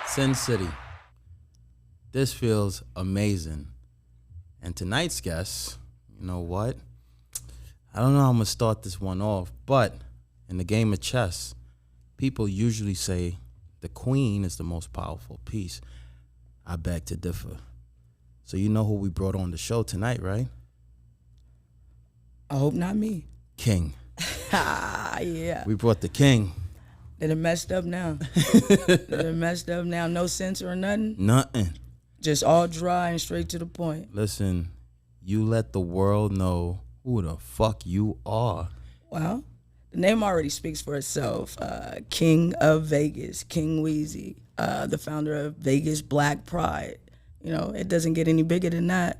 Sin City. This feels amazing. And tonight's guest, you know what? I don't know how I'm going to start this one off, but in the game of chess, people usually say the queen is the most powerful piece. I beg to differ. So you know who we brought on the show tonight, right? I hope not me. King. Yeah. We brought the king. They done messed up now. No censor or nothing. Nothing. Just all dry and straight to the point. Listen, you let the world know who the fuck you are. Well, the name already speaks for itself. King of Vegas, King Wheezy, the founder of Vegas Black Pride. You know, it doesn't get any bigger than that.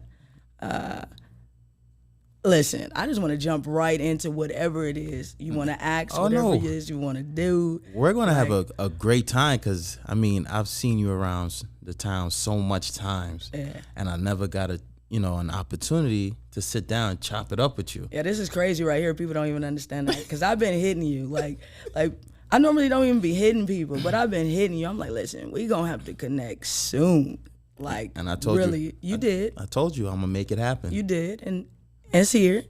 Listen, I just want to jump right into whatever it is you want to ask, whatever it is you want to do. We're going to have a great time because, I mean, I've seen you around the town so much times, and I never got an opportunity to sit down and chop it up with you. Yeah, this is crazy right here. People don't even understand that because I've been hitting you. Like I normally don't even be hitting people, but I've been hitting you. I'm like, listen, we going to have to connect soon. Like, and I told really, you did. I told you I'm going to make it happen. You did, and it's here.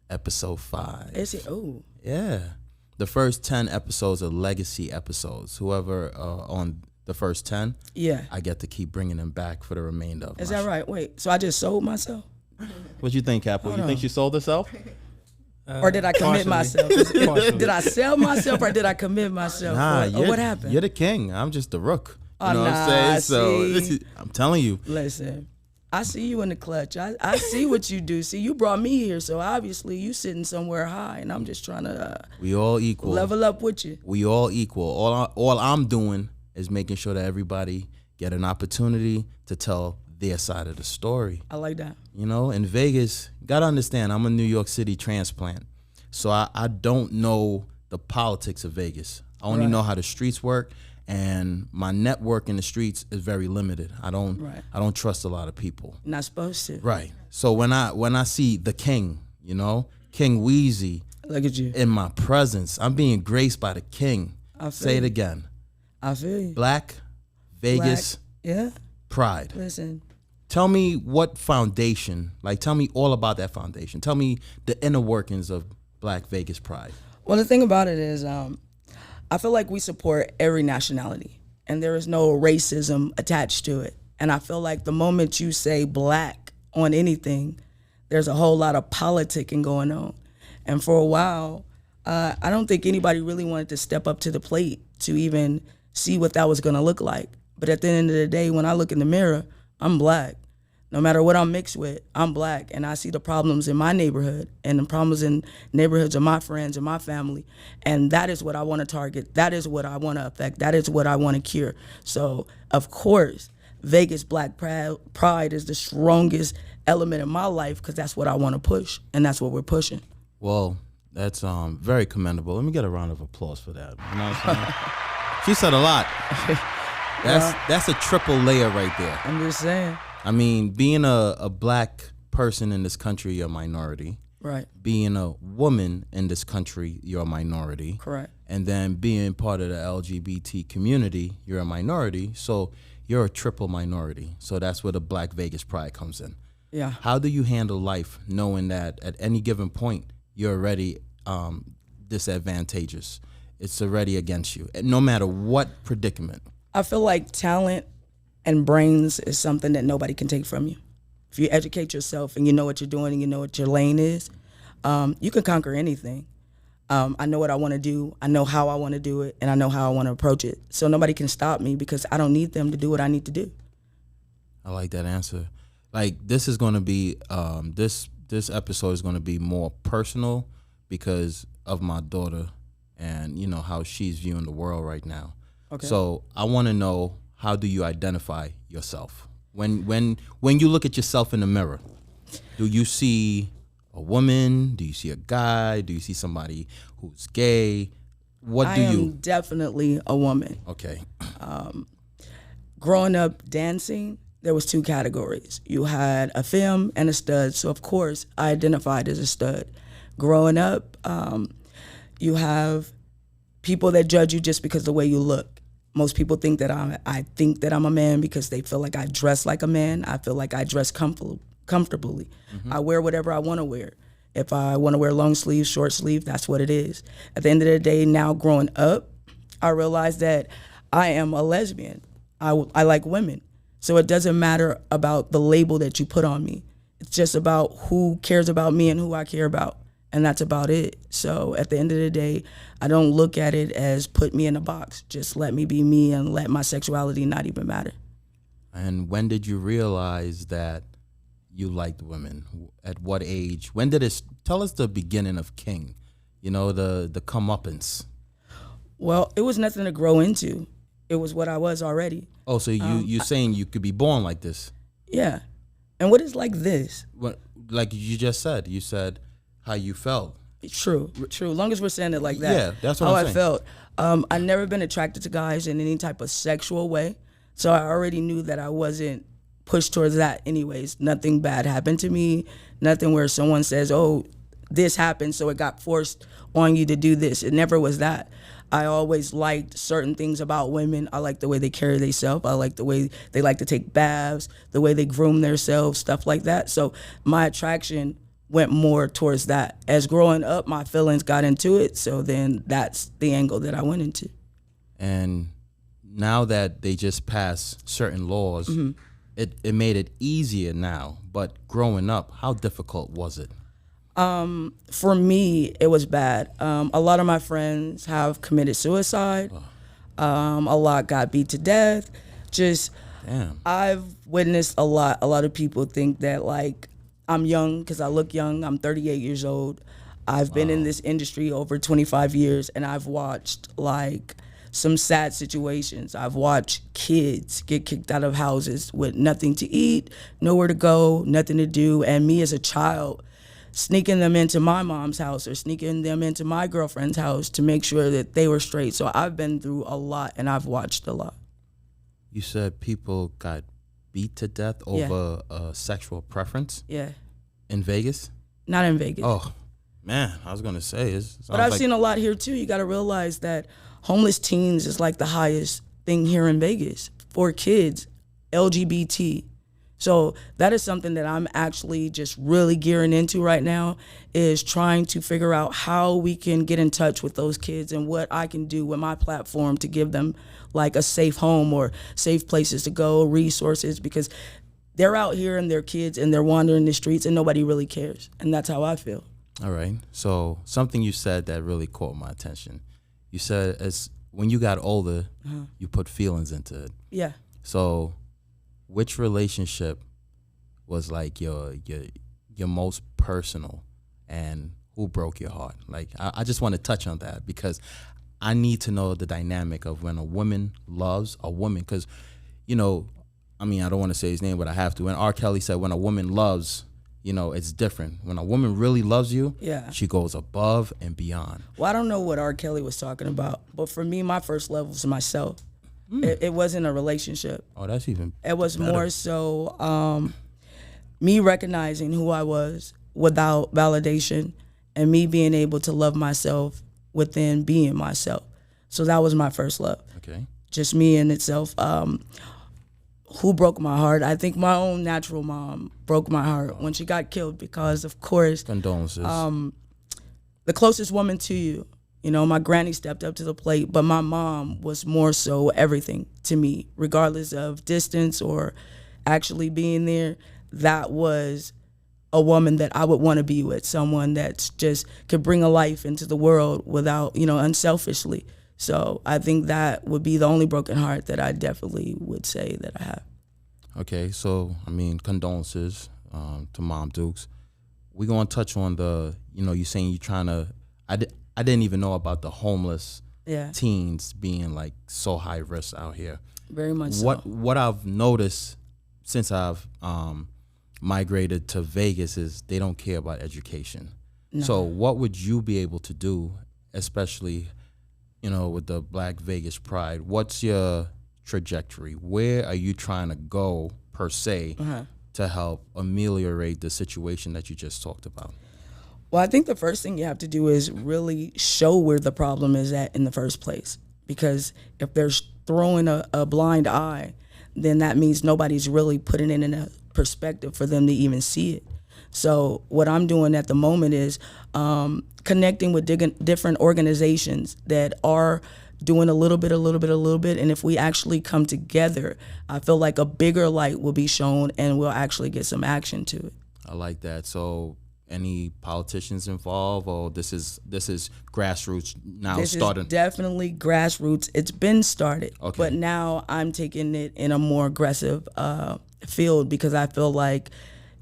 Episode 5. It's here. Oh. Yeah. The first 10 episodes are legacy episodes. Whoever on the first 10, I get to keep bringing them back for the remainder of Is that right? Wait, so I just sold myself? What you think, Capo? You think she sold herself? Or did I commit myself? Did I sell myself or did I commit myself? Nah, or what happened? You're the king. I'm just the rook. You know what I'm saying? So I'm telling you. Listen, I see you in the clutch. I see what you do. See, you brought me here, so obviously you sitting somewhere high, and I'm just trying to we all equal. Level up with you. We all equal. All I'm doing is making sure that everybody get an opportunity to tell their side of the story. I like that. You know, in Vegas, gotta understand, I'm a New York City transplant, so I don't know the politics of Vegas. I only know how the streets work. And my network in the streets is very limited. I don't trust a lot of people. Not supposed to. Right. So when I see the king, you know, King Wheezy, look at you in my presence, I'm being graced by the king. Say it again. I feel you. Black Vegas Pride. Listen. Tell me what foundation, tell me all about that foundation. Tell me the inner workings of Black Vegas Pride. Well, the thing about it is, I feel like we support every nationality, and there is no racism attached to it. And I feel like the moment you say black on anything, there's a whole lot of politicking going on. And for a while, I don't think anybody really wanted to step up to the plate to even see what that was going to look like. But at the end of the day, when I look in the mirror, I'm black. No matter what I'm mixed with, I'm black, and I see the problems in my neighborhood and the problems in neighborhoods of my friends and my family, and that is what I want to target. That is what I want to affect. That is what I want to cure. So, of course, Vegas Black Pride is the strongest element in my life because that's what I want to push, and that's what we're pushing. Well, that's very commendable. Let me get a round of applause for that. You know what I'm saying? She said a lot. That's a triple layer right there. I'm just saying. I mean, being a black person in this country, you're a minority. Right. Being a woman in this country, you're a minority. Correct. And then being part of the LGBT community, you're a minority. So you're a triple minority. So that's where the Black Vegas Pride comes in. Yeah. How do you handle life knowing that at any given point, you're already disadvantageous? It's already against you, no matter what predicament. I feel like talent and brains is something that nobody can take from you. If you educate yourself and you know what you're doing and you know what your lane is, you can conquer anything. I know what I want to do, I know how I want to do it, and I know how I want to approach it. So nobody can stop me because I don't need them to do what I need to do. I like that answer. This is going to be, this episode is going to be more personal because of my daughter and, you know, how she's viewing the world right now. Okay. So I want to know, how do you identify yourself? When you look at yourself in the mirror, do you see a woman? Do you see a guy? Do you see somebody who's gay? I am definitely a woman. Okay. Growing up dancing, there was 2 categories. You had a femme and a stud, so of course I identified as a stud. Growing up, you have people that judge you just because of the way you look. Most people think that I think that I'm a man because they feel like I dress like a man. I feel like I dress comfortably. I wear whatever I want to wear. If I want to wear long sleeve, short sleeve, that's what it is. At the end of the day, now growing up, I realized that I am a lesbian. I like women. So it doesn't matter about the label that you put on me. It's just about who cares about me and who I care about. And that's about it. So at the end of the day, I don't look at it as put me in a box. Just let me be me and let my sexuality not even matter. And when did you realize that you liked women? At what age? When did it? Tell us the beginning of King. You know, the comeuppance. Well, it was nothing to grow into. It was what I was already. Oh, so you saying you could be born like this? Yeah. And what is like this? What, like you just said. You said how you felt. True. Long as we're saying it like that. Yeah, that's what how I'm I saying. felt. I've never been attracted to guys in any type of sexual way. So I already knew that I wasn't pushed towards that anyways. Nothing bad happened to me. Nothing where someone says, oh, this happened, so it got forced on you to do this. It never was that. I always liked certain things about women. I like the way they carry themselves. I like the way they like to take baths, the way they groom themselves, stuff like that. So my attraction went more towards that. As growing up, my feelings got into it. So then that's the angle that I went into. And now that they just passed certain laws, it made it easier now. But growing up, how difficult was it? For me, it was bad. A lot of my friends have committed suicide. A lot got beat to death. Just, Damn. I've witnessed a lot. A lot of people think that like I'm young because I look young. I'm 38 years old. I've been in this industry over 25 years, and I've watched like some sad situations. I've watched kids get kicked out of houses with nothing to eat, nowhere to go, nothing to do, and me as a child sneaking them into my mom's house or sneaking them into my girlfriend's house to make sure that they were straight. So I've been through a lot, and I've watched a lot. You said people got beat to death over a sexual preference? Yeah. In Vegas? Not in Vegas. Oh, man, I was going to say. But I've seen a lot here, too. You got to realize that homeless teens is like the highest thing here in Vegas for kids, LGBT. So that is something that I'm actually just really gearing into right now, is trying to figure out how we can get in touch with those kids and what I can do with my platform to give them like a safe home or safe places to go, resources, because they're out here and they're kids and they're wandering the streets and nobody really cares. And that's how I feel. All right. So something you said that really caught my attention. You said as when you got older, you put feelings into it. Yeah. So which relationship was like your most personal, and who broke your heart? Like I just want to touch on that because I need to know the dynamic of when a woman loves a woman, because you know, I mean, I don't want to say his name, but I have to. And R. Kelly said when a woman loves, you know, it's different. When a woman really loves you, she goes above and beyond. Well, I don't know what R. Kelly was talking about, but for me, my first love was myself. It wasn't a relationship. Oh, that's even It was better. more so me recognizing who I was without validation and me being able to love myself within being myself. So that was my first love. Okay. Just me in itself. Who broke my heart? I think my own natural mom broke my heart when she got killed because, of course, Condolences. the closest woman to you. You know, my granny stepped up to the plate, but my mom was more so everything to me, regardless of distance or actually being there. That was a woman that I would want to be with, someone that's just could bring a life into the world without, you know, unselfishly. So I think that would be the only broken heart that I definitely would say that I have. Okay, so, I mean, condolences to Mom Dukes. We're going to touch on the, you know, you saying you're trying to, I didn't even know about the homeless teens being like so high risk out here. Very much so. What I've noticed since I've migrated to Vegas is they don't care about education. No. So what would you be able to do, especially, you know, with the Black Vegas Pride? What's your trajectory? Where are you trying to go per se to help ameliorate the situation that you just talked about? Well, I think the first thing you have to do is really show where the problem is at in the first place. because if they're throwing a blind eye, then that means nobody's really putting it in a perspective for them to even see it. So what I'm doing at the moment is connecting with different organizations that are doing a little bit, and if we actually come together, I feel like a bigger light will be shown, and we'll actually get some action to it. I like that. So, any politicians involved, or this is grassroots now starting? This is definitely grassroots. It's been started, Okay. but now I'm taking it in a more aggressive field, because I feel like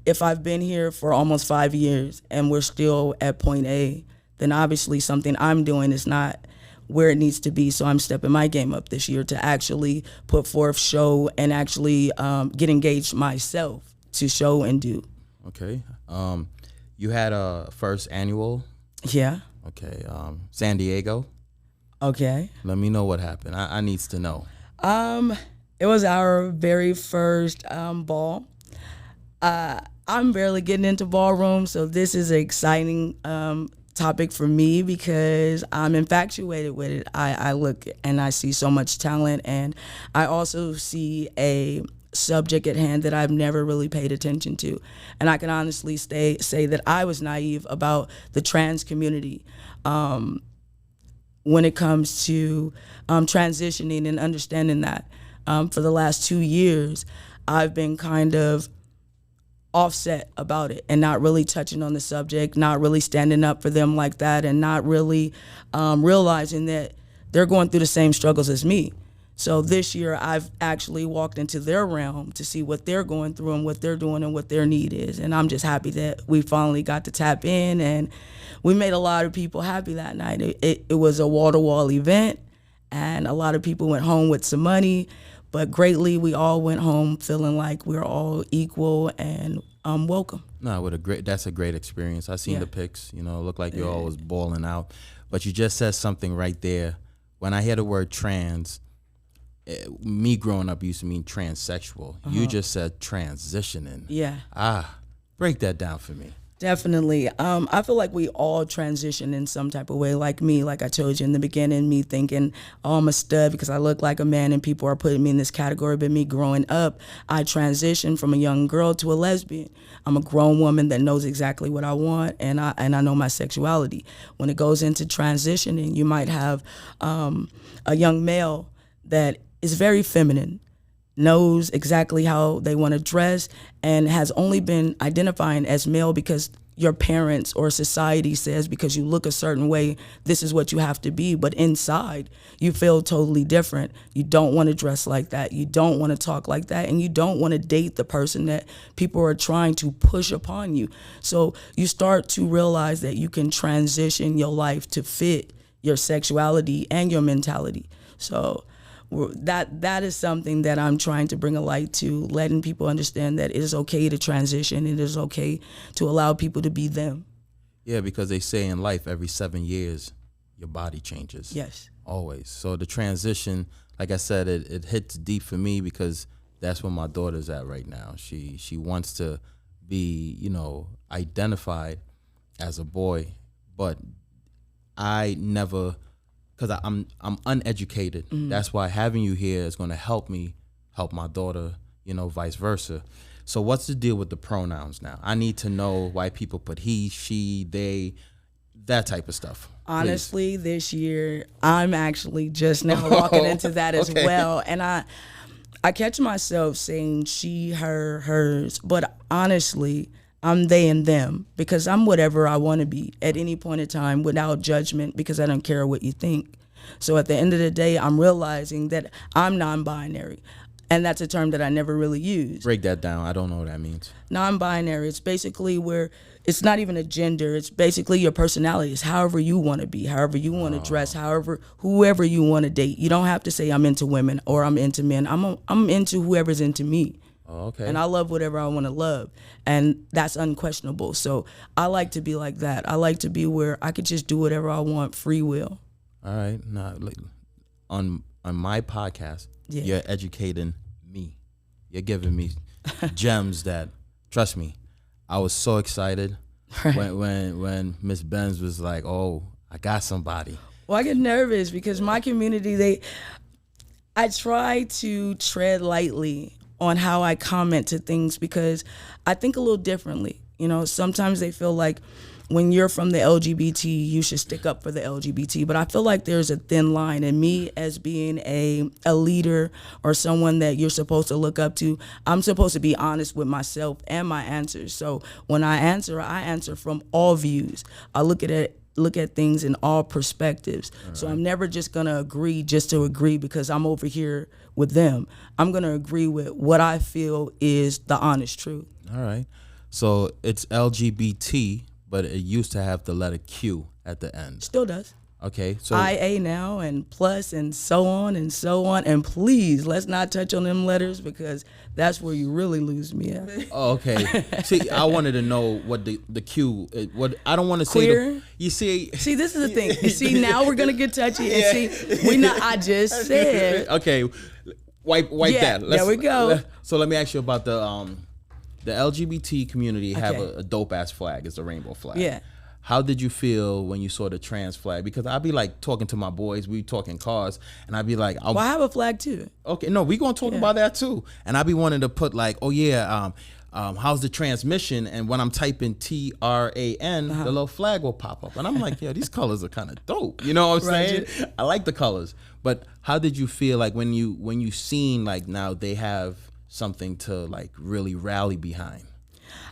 if I've been here for almost 5 years and we're still at point A, then obviously something I'm doing is not where it needs to be. So I'm stepping my game up this year to actually put forth, show, and actually get engaged myself to show and do. Okay. You had a first annual. Yeah. Okay. San Diego. Okay. Let me know what happened. I needs to know. It was our very first ball. I'm barely getting into ballroom, so this is an exciting topic for me because I'm infatuated with it. I look and I see so much talent, and I also see a subject at hand that I've never really paid attention to. And I can honestly say that I was naive about the trans community when it comes to transitioning and understanding that. For the last 2 years, I've been kind of offset about it and not really touching on the subject, not really standing up for them like that, and not really realizing that they're going through the same struggles as me. So this year I've actually walked into their realm to see what they're going through and what they're doing and what their need is. And I'm just happy that we finally got to tap in, and we made a lot of people happy that night. It was a wall-to-wall event, and a lot of people went home with some money, but greatly we all went home feeling like we're all equal and welcome. No, that's a great experience. I seen the pics. It looked like you all was balling out. But you just said something right there. When I hear the word trans, me growing up used to mean transsexual. You just said transitioning. Yeah. Break that down for me. Definitely. I feel like we all transition in some type of way. Like me, like I told you in the beginning, me thinking, oh, I'm a stud because I look like a man and people are putting me in this category. But me growing up, I transitioned from a young girl to a lesbian. I'm a grown woman that knows exactly what I want, and I know my sexuality. When it goes into transitioning, you might have a young male that is very feminine, knows exactly how they want to dress, and has only been identifying as male because your parents or society says because you look a certain way, this is what you have to be. But inside, you feel totally different. You don't want to dress like that. You don't want to talk like that. And you don't want to date the person that people are trying to push upon you. So you start to realize that you can transition your life to fit your sexuality and your mentality. So that is something that I'm trying to bring a light to, letting people understand that it is okay to transition. It is okay to allow people to be them. Yeah, because they say in life, every 7 years, your body changes. Yes. Always. So the transition, like I said, it hits deep for me because that's where my daughter's at right now. She wants to be, identified as a boy, but I never... because I'm uneducated. Mm-hmm. That's why having you here is going to help me help my daughter, vice versa. So what's the deal with the pronouns now? I need to know why people put he, she, they, that type of stuff. Honestly, this year, I'm actually just now walking into that as well. And I catch myself saying she, her, hers. But honestly, I'm they and them because I'm whatever I want to be at any point in time without judgment because I don't care what you think. So at the end of the day, I'm realizing that I'm non-binary. And that's a term that I never really used. Break that down. I don't know what that means. Non-binary, it's basically where it's not even a gender. It's basically your personality. It's however you want to be, however you want to dress, whoever you want to date. You don't have to say I'm into women or I'm into men. I'm into whoever's into me. Oh, okay. And I love whatever I want to love. And that's unquestionable. So I like to be like that. I like to be where I could just do whatever I want, free will. All right. Now, on my podcast, you're educating me. You're giving me gems that, trust me, I was so excited when Miss Benz was like, oh, I got somebody. Well, I get nervous because my community, I try to tread lightly on how I comment to things because I think a little differently. You know, sometimes they feel like when you're from the LGBT, you should stick up for the LGBT. But I feel like there's a thin line. And me as being a leader or someone that you're supposed to look up to, I'm supposed to be honest with myself and my answers. So when I answer from all views. I look at things in all perspectives. Right. So I'm never just gonna agree just to agree because I'm over here with them. I'm gonna agree with what I feel is the honest truth. All right. So it's LGBT, but it used to have the letter Q at the end. Still does. Okay. So IA now and plus and so on and so on. And please, let's not touch on them letters because that's where you really lose me at. Oh, okay. See, I wanted to know what the Q. What I don't want to say. Queer. You see. See, this is the thing. You see, now we're gonna get touchy. And see, we not. I just said. Okay. Wipe yeah, that. There we go. So let me ask you about the LGBT community have a dope ass flag. It's a rainbow flag. Yeah. How did you feel when you saw the trans flag? Because I'd be like talking to my boys, we talking cars, and I'd be like, well, I have a flag too. Okay, no, we gonna talk about that too. And I'd be wanting to put like, oh yeah, how's the transmission? And when I'm typing TRAN, the little flag will pop up. And I'm like, yeah, these colors are kind of dope. You know what I'm saying? I like the colors. But how did you feel like when you seen like now they have something to like really rally behind?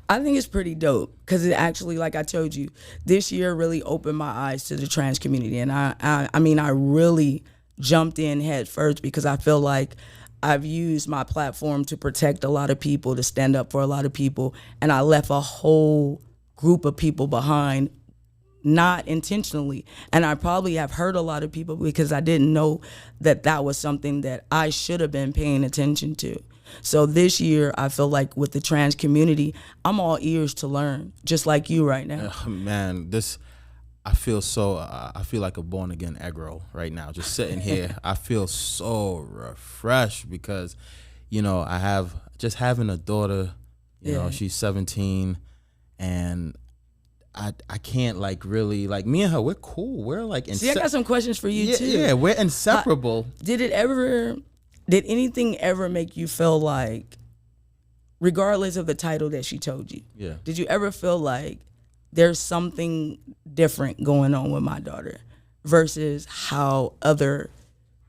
I think it's pretty dope because it actually, like I told you, this year really opened my eyes to the trans community. And I mean, I really jumped in head first because I feel like I've used my platform to protect a lot of people, to stand up for a lot of people. And I left a whole group of people behind, not intentionally. And I probably have hurt a lot of people because I didn't know that that was something that I should have been paying attention to. So this year, I feel like with the trans community, I'm all ears to learn, just like you right now. Man, I feel like a born again egg roll right now. Just sitting here, I feel so refreshed because, you know, I have just having a daughter. You know, she's 17, and I can't like really like me and her. We're cool. We're like See, I got some questions for you too. Yeah, we're inseparable. Did anything ever make you feel like, regardless of the title that she told you, did you ever feel like there's something different going on with my daughter versus how other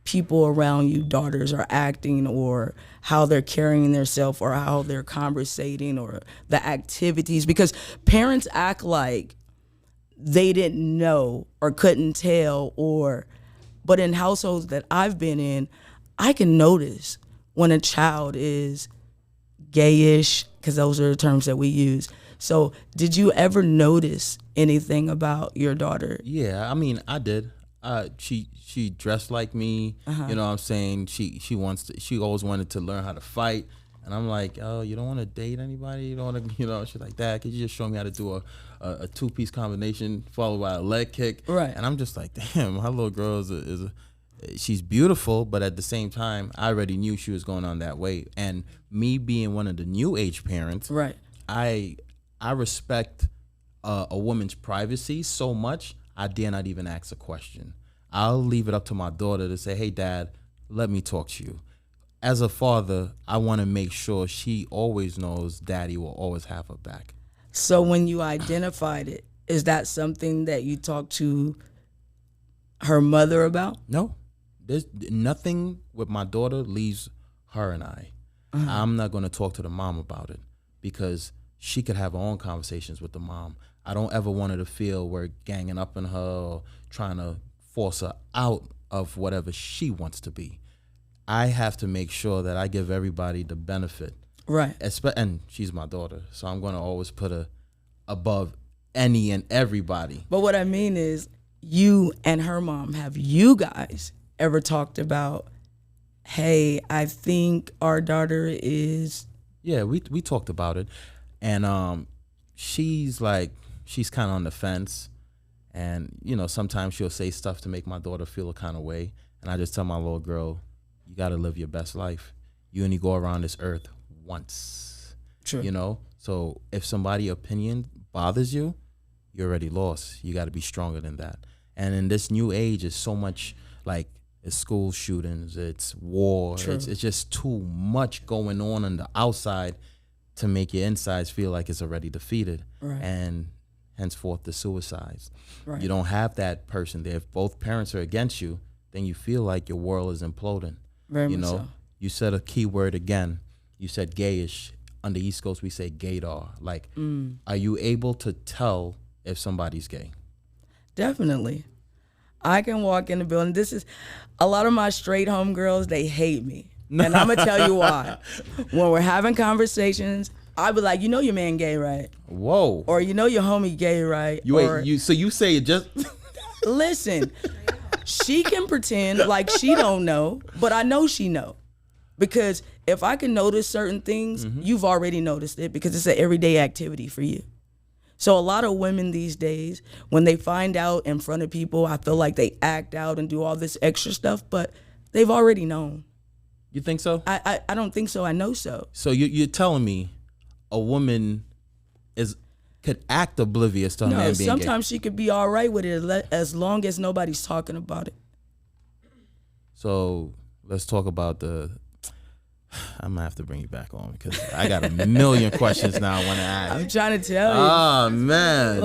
people around you, daughters, are acting or how they're carrying themselves or how they're conversating or the activities? Because parents act like they didn't know or couldn't tell, but in households that I've been in, I can notice when a child is gayish, because those are the terms that we use. So did you ever notice anything about your daughter? Yeah, I mean, I did. She dressed like me. You know what I'm saying? She always wanted to learn how to fight. And I'm like, oh, you don't want to date anybody? You don't want to, you know, she's like, Dad, could you just show me how to do a two-piece combination followed by a leg kick? Right. And I'm just like, damn, my little girl she's beautiful, but at the same time, I already knew she was going on that way. And me being one of the new age parents, right, I respect a woman's privacy so much, I dare not even ask a question. I'll leave it up to my daughter to say, hey, Dad, let me talk to you. As a father, I want to make sure she always knows Daddy will always have her back. So when you identified it, is that something that you talked to her mother about? No. There's nothing with my daughter leaves her and I. I'm not going to talk to the mom about it because she could have her own conversations with the mom. I don't ever want her to feel we're ganging up on her or trying to force her out of whatever she wants to be. I have to make sure that I give everybody the benefit. Right. And she's my daughter, so I'm going to always put her above any and everybody. But what I mean is, you and her mom, have you guys ever talked about, hey, I think our daughter is... Yeah, we talked about it. And she's kind of on the fence. And, you know, sometimes she'll say stuff to make my daughter feel a kind of way. And I just tell my little girl, you got to live your best life. You only go around this earth once. True. You know? So if somebody's opinion bothers you, you're already lost. You got to be stronger than that. And in this new age, it's so much like it's school shootings, it's war, it's just too much going on the outside to make your insides feel like it's already defeated. Right. And henceforth the suicides. Right. You don't have that person there. If both parents are against you, then you feel like your world is imploding. Very much so. You said a key word again. You said gayish. On the East Coast, we say gaydar. Like, are you able to tell if somebody's gay? Definitely. I can walk in the building. This is a lot of my straight homegirls, they hate me. And I'm going to tell you why. When we're having conversations, I be like, you know your man gay, right? Whoa. Or you know your homie gay, right? So you say it just... Listen, she can pretend like she don't know, but I know she know. Because if I can notice certain things, you've already noticed it because it's an everyday activity for you. So a lot of women these days, when they find out in front of people, I feel like they act out and do all this extra stuff, but they've already known. You think so? I don't think so. I know so. So you're telling me a woman could act oblivious to her man being gay? Sometimes she could be all right with it as long as nobody's talking about it. So let's talk about I'm gonna have to bring you back on because I got a million questions now I want to ask. I'm trying to tell you. Oh man,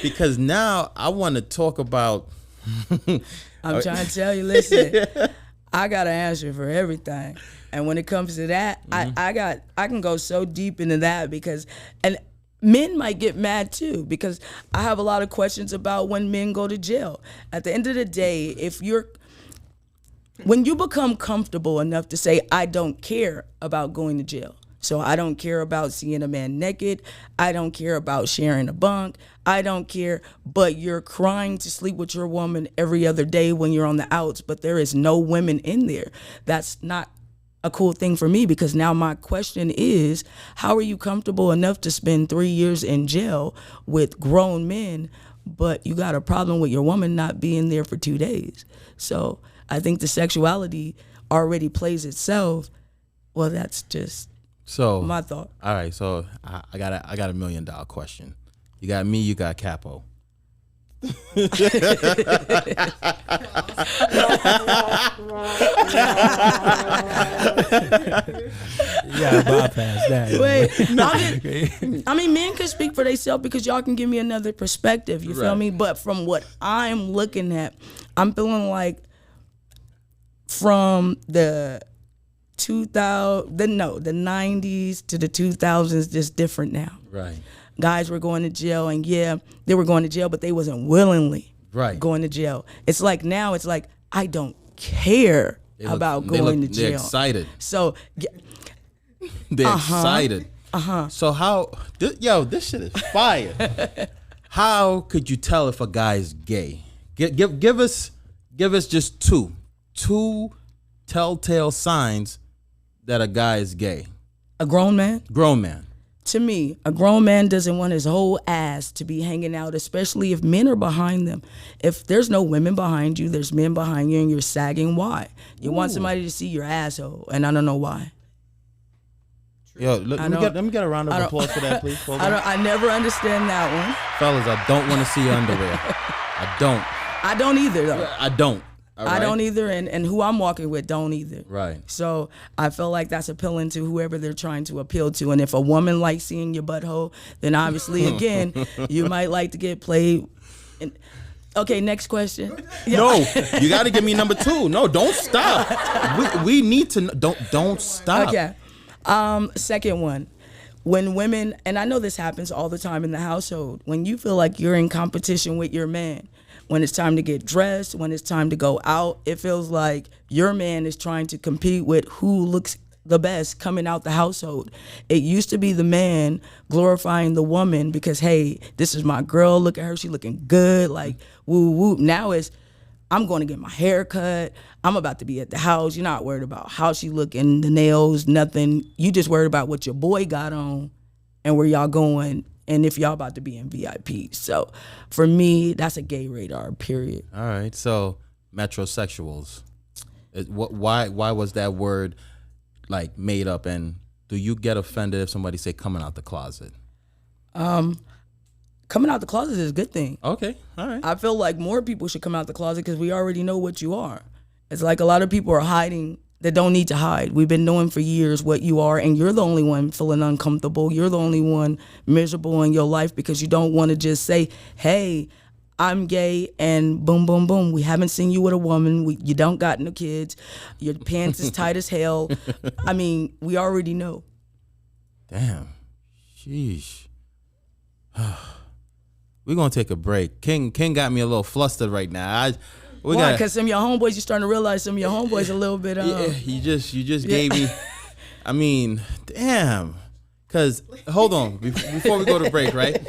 because now I want to talk about. I'm trying to tell you. Listen, I got an answer for everything, and when it comes to that, I can go so deep into that because men might get mad too because I have a lot of questions about when men go to jail. At the end of the day, when you become comfortable enough to say, I don't care about going to jail. So I don't care about seeing a man naked. I don't care about sharing a bunk. I don't care, but you're crying to sleep with your woman every other day when you're on the outs, but there is no women in there. That's not a cool thing for me because now my question is, how are you comfortable enough to spend 3 years in jail with grown men, but you got a problem with your woman not being there for 2 days? So I think the sexuality already plays itself. Well, that's just my thought. All right, so I got a $1 million question. You got me, you got Capo. Yeah, bypass that. Wait, I mean, men can speak for themselves because y'all can give me another perspective. You feel me? But from what I'm looking at, I'm feeling like from the 90s to the 2000s, just different now. Right. Guys were going to jail, and yeah, they were going to jail, but they wasn't willingly going to jail. It's like now, it's like, I don't care about going to jail. They're excited. So they're excited. So how, this shit is fire. How could you tell if a guy's gay? Give us just two telltale signs that a guy is gay. A grown man? Grown man. To me, a grown man doesn't want his whole ass to be hanging out, especially if men are behind them. If there's no women behind you, there's men behind you and you're sagging, why? You want somebody to see your asshole, and I don't know why. Yo, let me get a round of applause for that, please. I never understand that one. Fellas, I don't want to see your underwear. I don't. I don't either, though. I don't. Right. I don't either, and who I'm walking with don't either. Right. So I feel like that's appealing to whoever they're trying to appeal to. And if a woman likes seeing your butthole, then obviously, again, you might like to get played. Okay, next question. No, you got to give me number 2. No, don't stop. We need to don't stop. Okay. Second one. When women, and I know this happens all the time in the household, when you feel like you're in competition with your man, when it's time to get dressed, when it's time to go out, it feels like your man is trying to compete with who looks the best coming out the household. It used to be the man glorifying the woman because, hey, this is my girl, look at her, she looking good, like woo woo. Now it's, I'm going to get my hair cut, I'm about to be at the house. You're not worried about how she looking, the nails, nothing. You just worried about what your boy got on and where y'all going and if y'all about to be in VIP. So for me, that's a gay radar, period. All right. So metrosexuals, why was that word like made up, and do you get offended if somebody say coming out the closet? Coming coming out the closet is a good thing. Okay, all right. I feel like more people should come out the closet because we already know what you are. It's like a lot of people are hiding that don't need to hide. We've been knowing for years what you are, and you're the only one feeling uncomfortable. You're the only one miserable in your life because you don't want to just say, hey, I'm gay, and boom, boom, boom. We haven't seen you with a woman. You don't got no kids. Your pants is tight as hell. I mean, we already know. Damn. Sheesh. We're going to take a break. King got me a little flustered right now. Why? Because some of your homeboys, you're starting to realize some of your homeboys a little bit. Yeah, you just gave me. I mean, damn. Because hold on, before we go to break, right?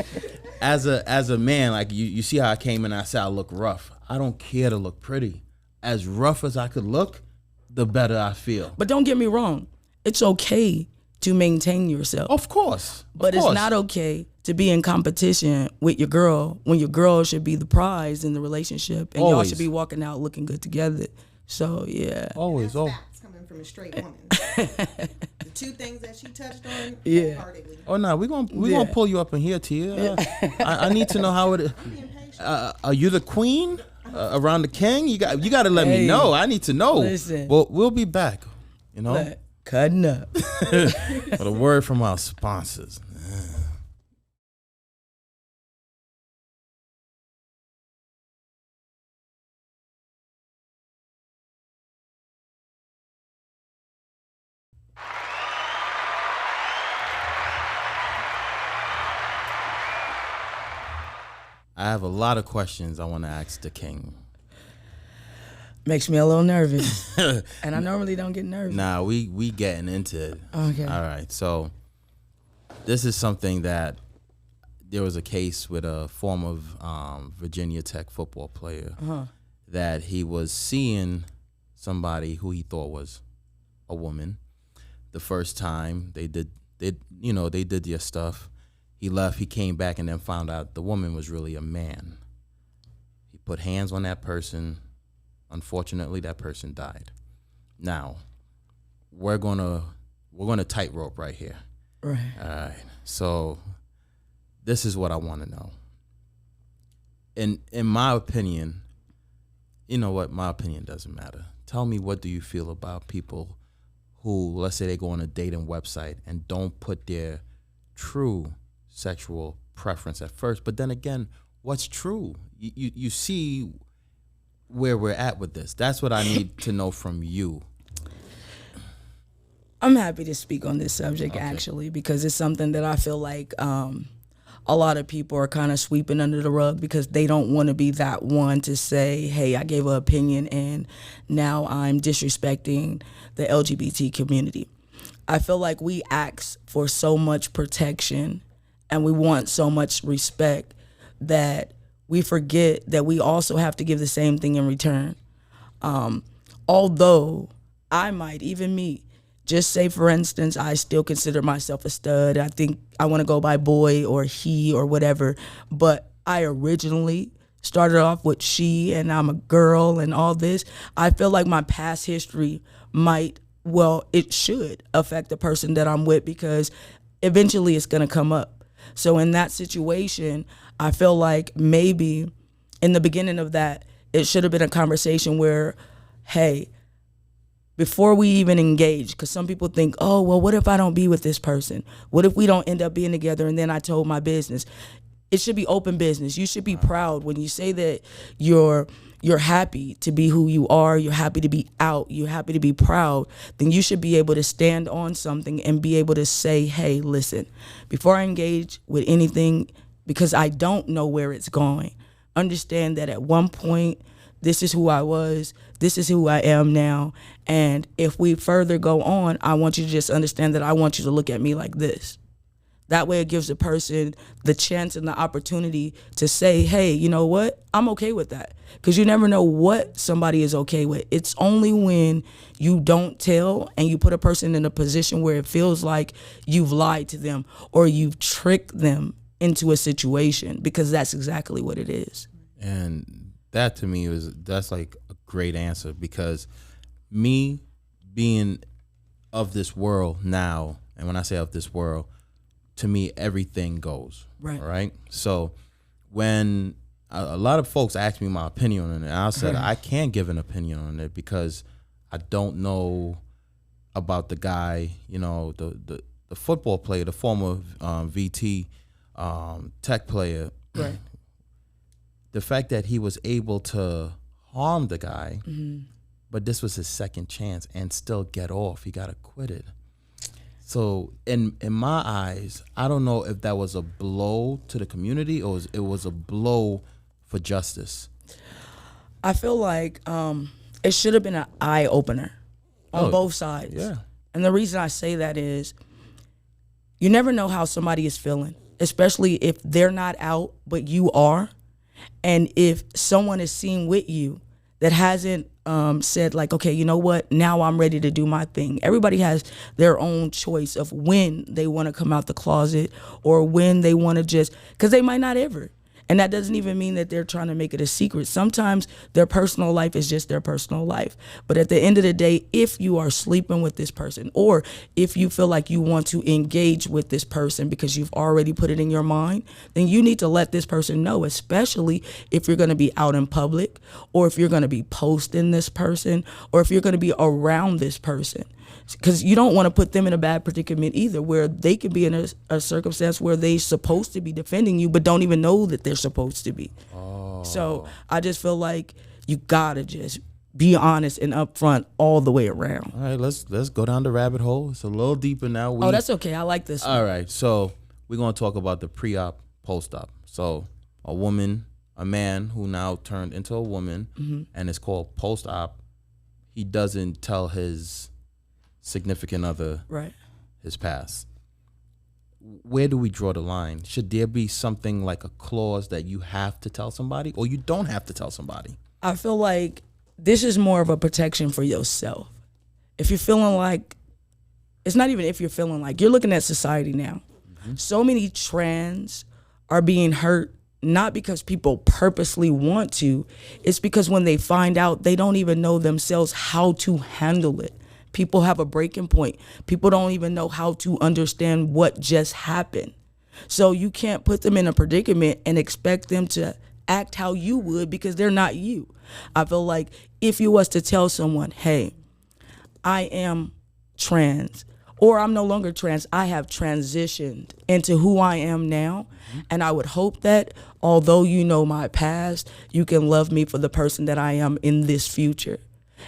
As a man, like you see how I came in. I said I look rough. I don't care to look pretty. As rough as I could look, the better I feel. But don't get me wrong. It's okay to maintain yourself. Of course. But it's not okay to be in competition with your girl when your girl should be the prize in the relationship, and y'all should be walking out looking good together. So yeah. Always. Facts coming from a straight woman. The two things that she touched on. Wholeheartedly. Oh no, we're gonna pull you up in here, Tia. I need to know how it is. Are you the queen around the king? You got to let me know. I need to know. Listen. Well, we'll be back. You know, cutting up. For a word from our sponsors. I have a lot of questions I want to ask the king. Makes me a little nervous. And I normally don't get nervous. Nah, we getting into it. Okay. All right. So this is something that there was a case with a former Virginia Tech football player that he was seeing somebody who he thought was a woman. The first time they did their stuff. He left, he came back, and then found out the woman was really a man. He put hands on that person. Unfortunately, that person died. Now, we're gonna tightrope right here. Right. All right. So this is what I want to know. In my opinion, you know what? My opinion doesn't matter. Tell me, what do you feel about people who, let's say they go on a dating website and don't put their true sexual preference at first, but then again, what's true? You see where we're at with this. That's what I need to know from you. I'm happy to speak on this subject, actually, because it's something that I feel like a lot of people are kind of sweeping under the rug because they don't want to be that one to say, hey, I gave an opinion and now I'm disrespecting the LGBT community. I feel like we ask for so much protection and we want so much respect that we forget that we also have to give the same thing in return. Although I might, even me, just say, for instance, I still consider myself a stud. I think I want to go by boy or he or whatever. But I originally started off with she and I'm a girl and all this. I feel like my past history it should affect the person that I'm with because eventually it's going to come up. So in that situation, I feel like maybe in the beginning of that, it should have been a conversation where, hey, before we even engage, because some people think, oh, well, what if I don't be with this person? What if we don't end up being together and then I told my business? It should be open business. You should be proud when you say that you're happy to be who you are, you're happy to be out, you're happy to be proud, then you should be able to stand on something and be able to say, hey, listen, before I engage with anything, because I don't know where it's going, understand that at one point, this is who I was, this is who I am now, and if we further go on, I want you to just understand that I want you to look at me like this. That way it gives a person the chance and the opportunity to say, hey, you know what? I'm okay with that. Because you never know what somebody is okay with. It's only when you don't tell and you put a person in a position where it feels like you've lied to them or you've tricked them into a situation, because that's exactly what it is. And that to me that's like a great answer, because me being of this world now, and when I say of this world, to me, everything goes. Right. Right. So when a lot of folks ask me my opinion on it, I said I can't give an opinion on it because I don't know about the guy, the football player, the former VT tech player. Right. The fact that he was able to harm the guy, but this was his second chance and still get off. He got acquitted. So in my eyes, I don't know if that was a blow to the community or it was a blow for justice. I feel like it should have been an eye opener on both sides. Yeah. And the reason I say that is you never know how somebody is feeling, especially if they're not out, but you are. And if someone is seen with you that hasn't said like, okay, you know what, now I'm ready to do my thing. Everybody has their own choice of when they want to come out the closet or when they want to just, because they might not ever. And that doesn't even mean that they're trying to make it a secret. Sometimes their personal life is just their personal life. But at the end of the day, if you are sleeping with this person or if you feel like you want to engage with this person because you've already put it in your mind, then you need to let this person know, especially if you're going to be out in public or if you're going to be posting this person or if you're going to be around this person. Because you don't want to put them in a bad predicament either, where they could be in a circumstance where they're supposed to be defending you, but don't even know that they're supposed to be. Oh. So I just feel like you gotta just be honest and upfront all the way around. All right, let's go down the rabbit hole. It's a little deeper now. Oh, that's okay. I like this one. All right, so we're gonna talk about the pre-op, post-op. So a man who now turned into a woman, and it's called post-op. He doesn't tell his significant other his past. Where do we draw the line? Should there be something like a clause that you have to tell somebody or you don't have to tell somebody? I feel like this is more of a protection for yourself. If you're feeling like, it's not even if you're feeling like, you're looking at society now. So many trans are being hurt not because people purposely want to, it's because when they find out, they don't even know themselves how to handle it. People have a breaking point. People don't even know how to understand what just happened. So you can't put them in a predicament and expect them to act how you would because they're not you. I feel like if you was to tell someone, hey, I am trans, or I'm no longer trans, I have transitioned into who I am now. And I would hope that although you know my past, you can love me for the person that I am in this future.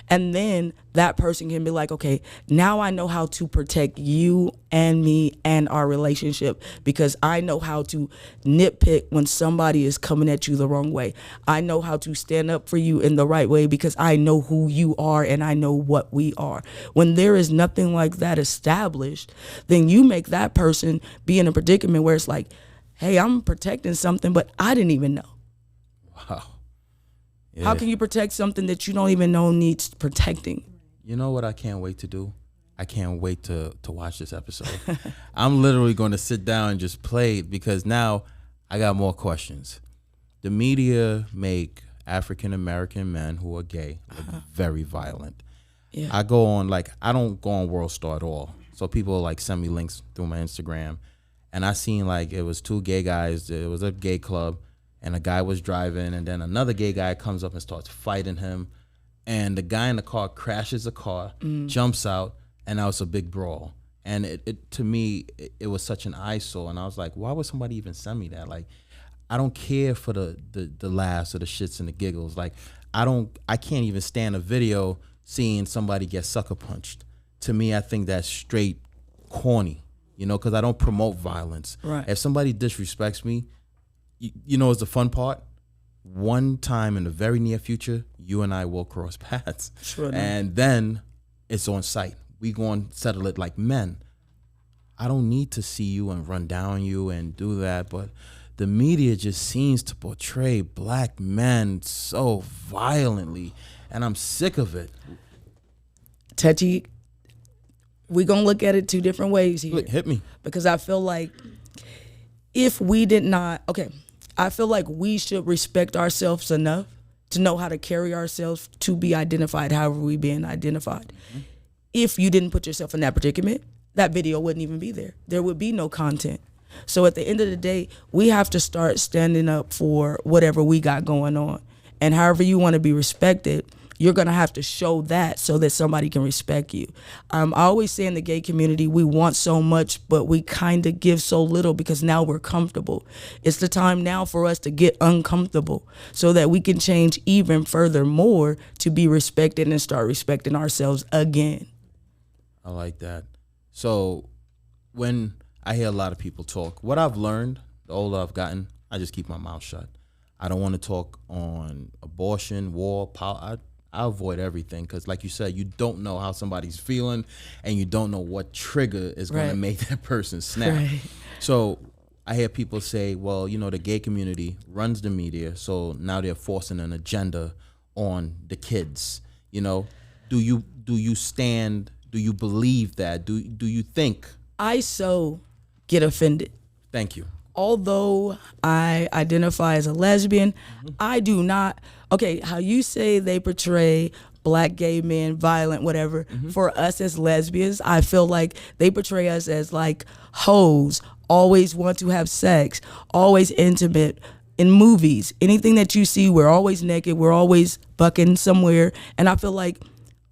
And then that person can be like, okay, now I know how to protect you and me and our relationship because I know how to nitpick when somebody is coming at you the wrong way. I know how to stand up for you in the right way because I know who you are and I know what we are. When there is nothing like that established, then you make that person be in a predicament where it's like, hey, I'm protecting something, but I didn't even know. Wow. Yeah. How can you protect something that you don't even know needs protecting? You know what I can't wait to do? I can't wait to watch this episode. I'm literally going to sit down and just play it because now I got more questions. The media make African-American men who are gay look very violent. Yeah. I don't go on World Star at all. So people like send me links through my Instagram. And I seen like it was two gay guys. It was a gay club. And a guy was driving, and then another gay guy comes up and starts fighting him. And the guy in the car crashes the car, jumps out, and now it's a big brawl. And it to me, it was such an eyesore. And I was like, why would somebody even send me that? Like, I don't care for the laughs or the shits and the giggles. Like, I can't even stand a video seeing somebody get sucker punched. To me, I think that's straight corny, because I don't promote violence. Right. If somebody disrespects me, you know, it's the fun part. One time in the very near future, you and I will cross paths. Sure. And then it's on site. We going to settle it like men. I don't need to see you and run down you and do that. But the media just seems to portray black men so violently. And I'm sick of it. Tetchy, we're going to look at it two different ways here. Hit me. Because I feel like if we did not, I feel like we should respect ourselves enough to know how to carry ourselves to be identified however we being identified. If you didn't put yourself in that predicament, that video wouldn't even be there. There would be no content. So at the end of the day, we have to start standing up for whatever we got going on. And however you want to be respected, you're going to have to show that so that somebody can respect you. I always say in the gay community, we want so much, but we kind of give so little because now we're comfortable. It's the time now for us to get uncomfortable so that we can change even further more to be respected and start respecting ourselves again. I like that. So when I hear a lot of people talk, what I've learned, the older I've gotten, I just keep my mouth shut. I don't want to talk on abortion, war, I avoid everything because, like you said, you don't know how somebody's feeling and you don't know what trigger is going to make that person snap. Right. So I hear people say, well, you know, the gay community runs the media, so now they're forcing an agenda on the kids. You know, do you believe that? Do you think? I so get offended. Thank you. Although I identify as a lesbian, I do not. Okay, how you say they portray black gay men, violent, whatever. For us as lesbians, I feel like they portray us as like hoes, always want to have sex, always intimate. In movies, anything that you see, we're always naked, we're always bucking somewhere. And I feel like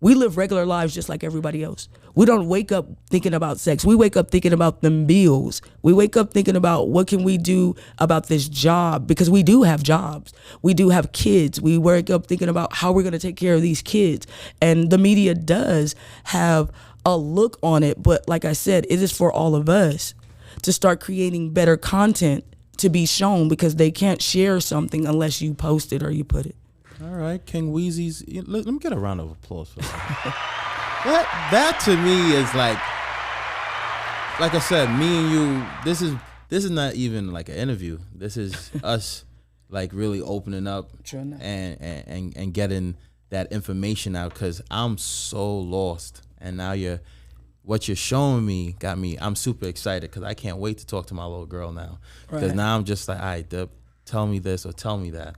we live regular lives just like everybody else. We don't wake up thinking about sex. We wake up thinking about them bills. We wake up thinking about what can we do about this job, because we do have jobs. We do have kids. We wake up thinking about how we're going to take care of these kids. And the media does have a look on it. But like I said, it is for all of us to start creating better content to be shown, because they can't share something unless you post it or you put it. All right, King Wheezy's. Let me get a round of applause for that. That to me is like I said, me and you. This is not even like an interview. This is us like really opening up and getting that information out, because I'm so lost. And now what you're showing me got me. I'm super excited because I can't wait to talk to my little girl now. Because now I'm just like, all right, Dip, tell me this or tell me that.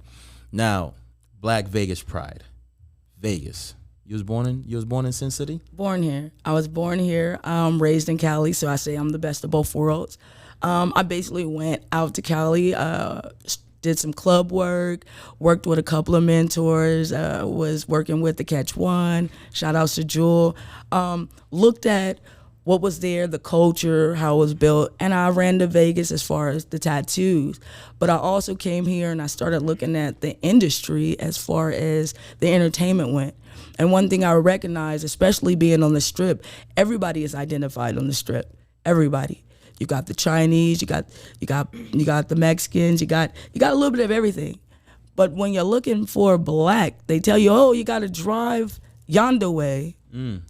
Now, Black Vegas Pride, Vegas. You was born in Sin City? Born here. I was born here. Raised in Cali, so I say I'm the best of both worlds. I basically went out to Cali, did some club work, worked with a couple of mentors, was working with the Catch One, shout outs to Jewel, looked at what was there, the culture, how it was built, and I ran to Vegas as far as the tattoos. But I also came here and I started looking at the industry as far as the entertainment went. And one thing I recognize, especially being on the Strip, everybody is identified on the Strip. Everybody. You got the Chinese, you got the Mexicans, you got a little bit of everything. But when you're looking for black, they tell you, oh, you got to drive yonder way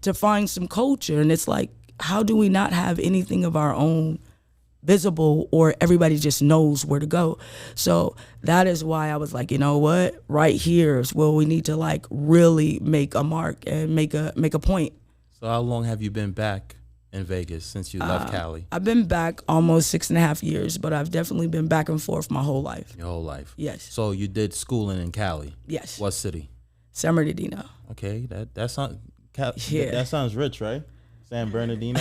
to find some culture. And it's like, how do we not have anything of our own visible, or everybody just knows where to go? So that is why I was like, you know what, right here is where we need to like really make a mark and make a point. So how long have you been back in Vegas since you left Cali? I've been back almost 6.5 years, but I've definitely been back and forth my whole life. Your whole life? Yes. So you did schooling in Cali? Yes. What city? San Bernardino. Okay, that sounds rich, right? San Bernardino?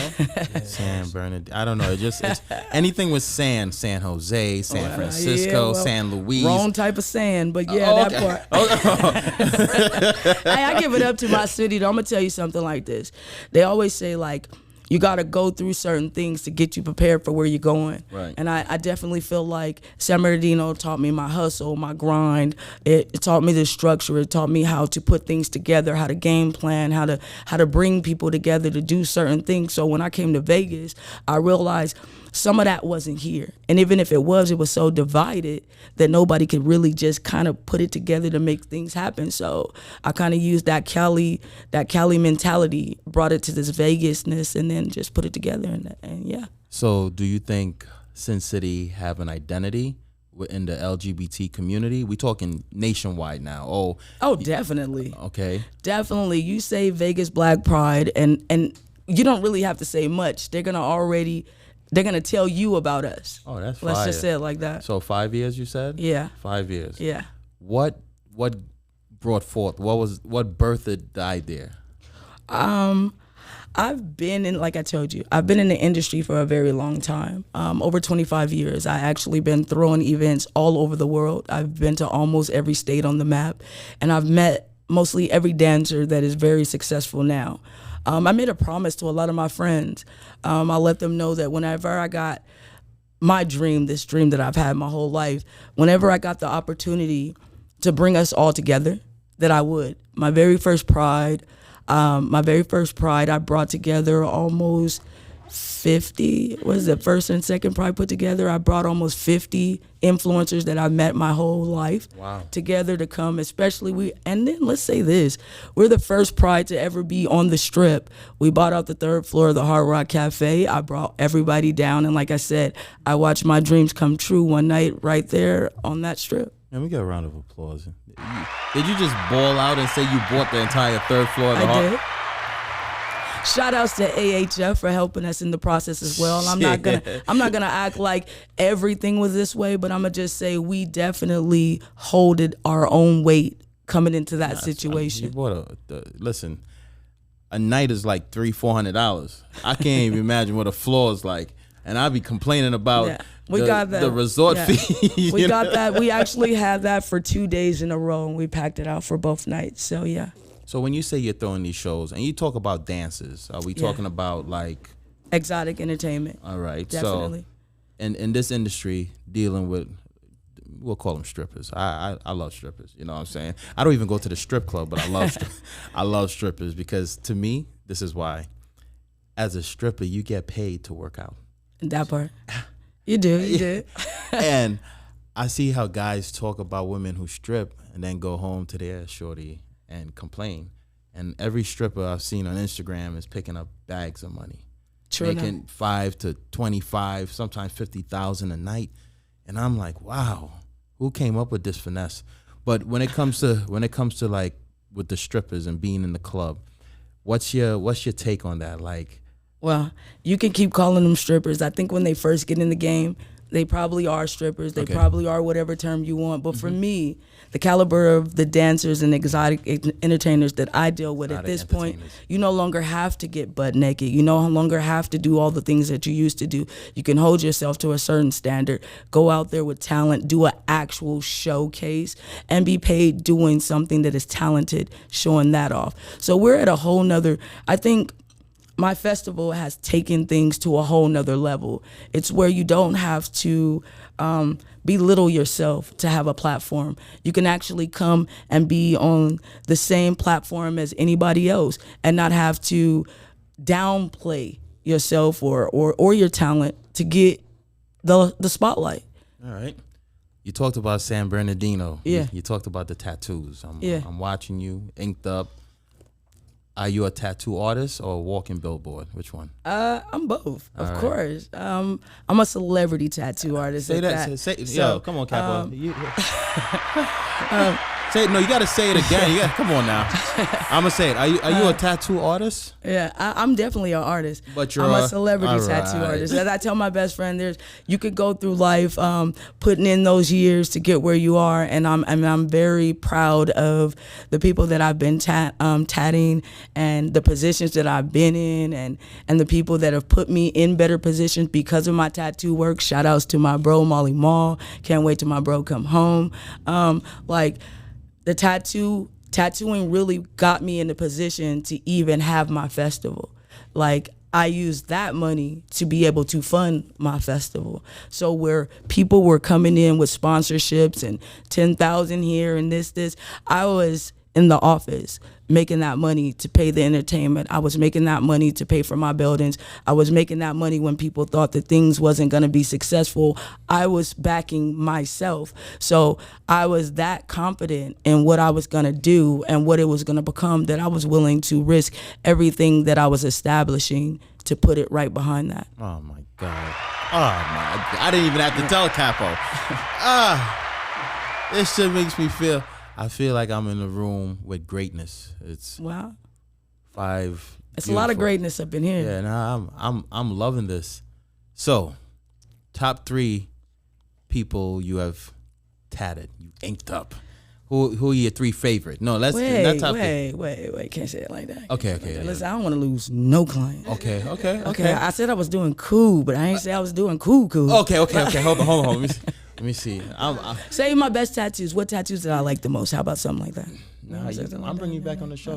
San Bernardino. I don't know. It's anything with San Jose, San Francisco, San Luis. Wrong type of sand, but yeah, that part. Hey, I give it up to my city, though. I'm going to tell you something like this. They always say, like, you got to go through certain things to get you prepared for where you're going. Right. And I definitely feel like San Bernardino taught me my hustle, my grind. It taught me the structure. It taught me how to put things together, how to game plan, how to bring people together to do certain things. So when I came to Vegas, I realized some of that wasn't here. And even if it was so divided that nobody could really just kind of put it together to make things happen. So I kind of used that Cali mentality, brought it to this Vegasness, and then just put it together. And yeah. So do you think Sin City have an identity in the LGBT community? We talking nationwide now. Oh, definitely. Okay. Definitely. You say Vegas Black Pride, and you don't really have to say much. They're gonna tell you about us. Oh, that's fire. Let's just say it like that. So 5 years, you said? Yeah. 5 years. Yeah. What brought forth? What birthed the idea? I've been in, like I told you, I've been in the industry for a very long time, over 25 years. I actually been throwing events all over the world. I've been to almost every state on the map, and I've met mostly every dancer that is very successful now. I made a promise to a lot of my friends. I let them know that whenever I got my dream, this dream that I've had my whole life, whenever I got the opportunity to bring us all together, that I would. My very first Pride, I brought together almost 50, was the first and second Pride put together? I brought almost 50 influencers that I've met my whole life together to come, and then let's say this, we're the first Pride to ever be on the Strip. We bought out the 3rd floor of the Hard Rock Cafe. I brought everybody down, and like I said, I watched my dreams come true one night right there on that Strip. And we got a round of applause. Did you just ball out and say you bought the entire 3rd floor of the I did. Shout outs to AHF for helping us in the process as well. I'm not gonna act like everything was this way, but I'm gonna just say we definitely holded our own weight coming into that situation. You bought listen, a night is like $300-$400. I can't even imagine what a floor is like, and I'd be complaining about the resort fee. We got that. We actually had that for 2 days in a row, and we packed it out for both nights. So yeah. So when you say you're throwing these shows and you talk about dances, are we talking about like exotic entertainment? All right, definitely. So in this industry, dealing with, we'll call them strippers. I love strippers. You know what I'm saying? I don't even go to the strip club, but I love I love strippers because to me, this is why. As a stripper, you get paid to work out. That part, you do. And I see how guys talk about women who strip and then go home to their shorty and complain. And every stripper I've seen on Instagram is picking up bags of money, making 5 to 25, sometimes 50,000 a night. And I'm like, wow, who came up with this finesse? But when it comes to like with the strippers and being in the club, what's your take on that? Like, well, you can keep calling them strippers. I think when they first get in the game, they probably are strippers. They probably are whatever term you want. But for me, the caliber of the dancers and exotic entertainers that I deal with at this point, you no longer have to get butt naked. You no longer have to do all the things that you used to do. You can hold yourself to a certain standard, go out there with talent, do an actual showcase, and be paid doing something that is talented, showing that off. So we're at a whole nother, I think, my festival has taken things to a whole nother level. It's where you don't have to belittle yourself to have a platform. You can actually come and be on the same platform as anybody else and not have to downplay yourself or your talent to get the spotlight. All right. You talked about San Bernardino. Yeah. You talked about the tattoos. I'm watching you, inked up. Are you a tattoo artist or a walking billboard? Which one? I'm both, of course. I'm a celebrity tattoo artist. Say that. Yo, come on, Capo. Say it. No, you got to say it again. Come on now. I'm gonna say it. Are you a tattoo artist? Yeah, I'm definitely an artist. But I'm a celebrity tattoo artist. As I tell my best friend, you could go through life putting in those years to get where you are, and I'm very proud of the people that I've been tatting and the positions that I've been in, and the people that have put me in better positions because of my tattoo work. Shout outs to my bro Molly Mall. Can't wait till my bro come home. The tattooing really got me in the position to even have my festival. Like, I used that money to be able to fund my festival. So where people were coming in with sponsorships and 10,000 here and this, I was in the office making that money to pay the entertainment. I was making that money to pay for my buildings. I was making that money when people thought that things wasn't going to be successful. I was backing myself. So I was that confident in what I was going to do and what it was going to become that I was willing to risk everything that I was establishing to put it right behind that. Oh my God. I didn't even have to tell Capo. This shit makes me feel, I feel like I'm in a room with greatness. It's wow. It's a lot of greatness up in here. Yeah, nah, I'm loving this. So, top 3 people you have tatted, you inked up. Who are your 3 favorite? No, let's that topic. Wait. Can't say it like that. Okay. Listen, I don't want to lose no client. Okay. I said I was doing cool, but I ain't say I was doing cool. Okay. Hold on. Let me see. Say my best tattoos. What tattoos did I like the most? How about something like that? I'm bringing you back on the show.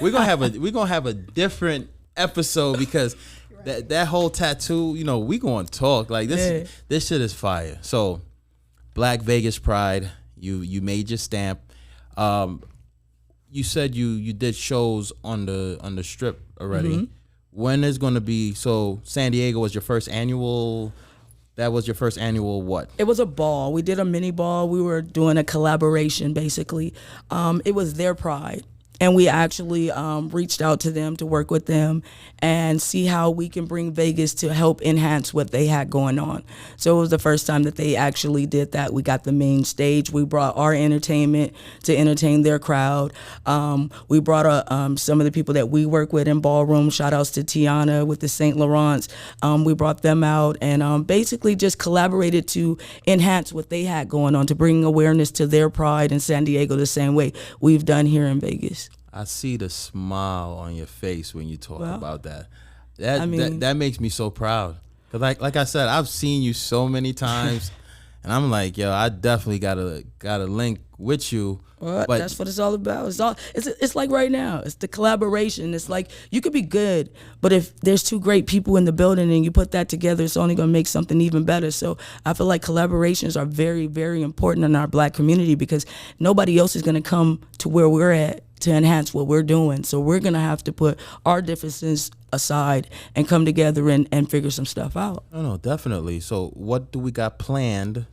We're gonna have a different episode because that whole tattoo, we gonna talk like this. This shit is fire. So, Black Vegas Pride, you made your stamp. You said you did shows on the strip already. Mm-hmm. When is gonna be? So San Diego was your first annual. That was your first annual what? It was a ball. We did a mini ball. We were doing a collaboration, basically. It was their pride. And we actually reached out to them to work with them and see how we can bring Vegas to help enhance what they had going on. So it was the first time that they actually did that. We got the main stage. We brought our entertainment to entertain their crowd. We brought some of the people that we work with in Ballroom. Shout outs to Tiana with the St. Laurent's. We brought them out and basically just collaborated to enhance what they had going on, to bring awareness to their pride in San Diego the same way we've done here in Vegas. I see the smile on your face when you talk about that. That makes me so proud. Cause like I said, I've seen you so many times, and I'm like, yo, I definitely gotta link with you. But that's what it's all about. It's like right now. It's the collaboration. It's like you could be good, but if there's 2 great people in the building and you put that together, it's only gonna make something even better. So I feel like collaborations are very, very important in our Black community because nobody else is gonna come to where we're at to enhance what we're doing. So we're gonna have to put our differences aside and come together and figure some stuff out. No, definitely. So what do we got planned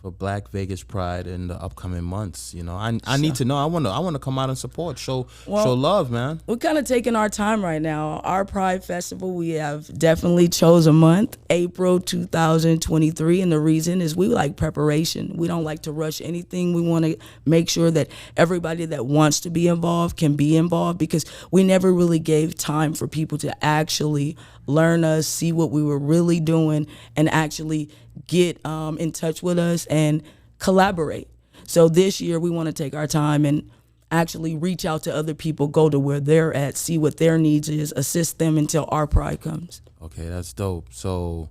for Black Vegas Pride in the upcoming months? I need to know. I want to come out and support, show love, man. We're kind of taking our time right now. Our Pride Festival, we have definitely chose a month, April 2023, and the reason is we like preparation. We don't like to rush anything. We want to make sure that everybody that wants to be involved can be involved because we never really gave time for people to actually learn us, see what we were really doing, and actually get in touch with us and collaborate. So this year we want to take our time and actually reach out to other people, go to where they're at, see what their needs is, assist them until our pride comes. Okay, that's dope. So